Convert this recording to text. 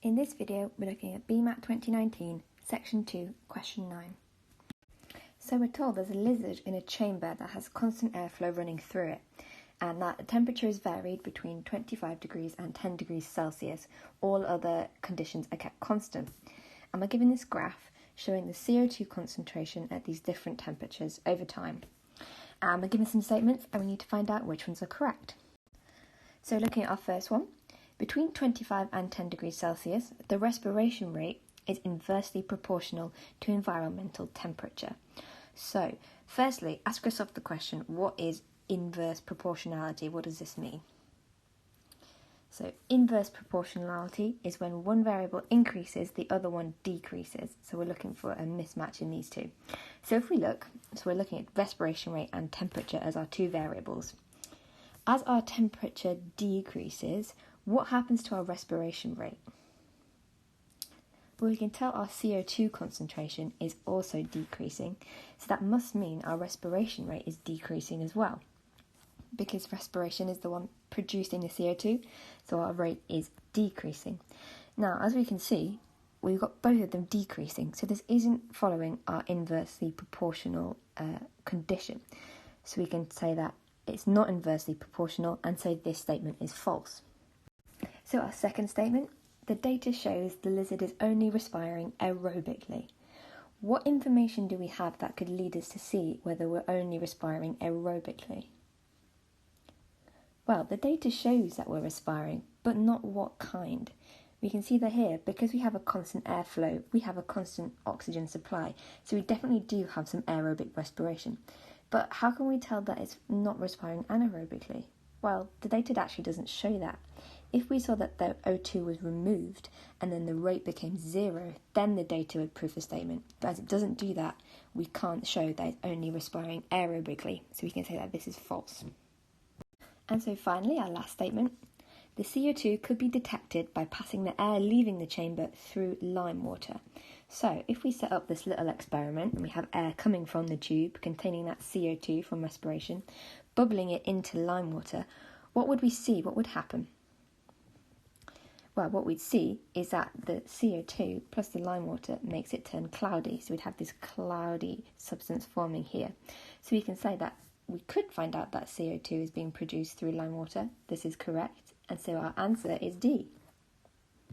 In this video, we're looking at BMAT 2019, Section 2, Question 9. So we're told there's a lizard in a chamber that has constant airflow running through it, and that the temperature is varied between 25 degrees and 10 degrees Celsius. All other conditions are kept constant. And we're given this graph showing the CO2 concentration at these different temperatures over time. And we're given some statements, and we need to find out which ones are correct. So looking at our first one, between 25 and 10 degrees Celsius, the respiration rate is inversely proportional to environmental temperature. So, firstly, ask yourself the question, what is inverse proportionality? What does this mean? So, inverse proportionality is when one variable increases, the other one decreases. So we're looking for a mismatch in these two. So if we look, we're looking at respiration rate and temperature as our two variables. As our temperature decreases, what happens to our respiration rate? Well, we can tell our CO2 concentration is also decreasing, so that must mean our respiration rate is decreasing as well, because respiration is the one producing the CO2, so our rate is decreasing. Now, as we can see, we've got both of them decreasing, so this isn't following our inversely proportional condition. So we can say that it's not inversely proportional and say this statement is false. So our second statement, the data shows the lizard is only respiring aerobically. What information do we have that could lead us to see whether we're only respiring aerobically? Well, the data shows that we're respiring, but not what kind. We can see that here, because we have a constant airflow, we have a constant oxygen supply, so we definitely do have some aerobic respiration. But how can we tell that it's not respiring anaerobically? Well, the data actually doesn't show that. If we saw that the O2 was removed and then the rate became 0, then the data would prove the statement. But as it doesn't do that, we can't show that it's only respiring aerobically, so we can say that this is false. And so finally, our last statement, the CO2 could be detected by passing the air leaving the chamber through lime water. So if we set up this little experiment and we have air coming from the tube containing that CO2 from respiration, bubbling it into lime water, what would we see? What would happen? Well, what we'd see is that the CO2 plus the lime water makes it turn cloudy. So we'd have this cloudy substance forming here. So we can say that we could find out that CO2 is being produced through lime water. This is correct. And so our answer is D.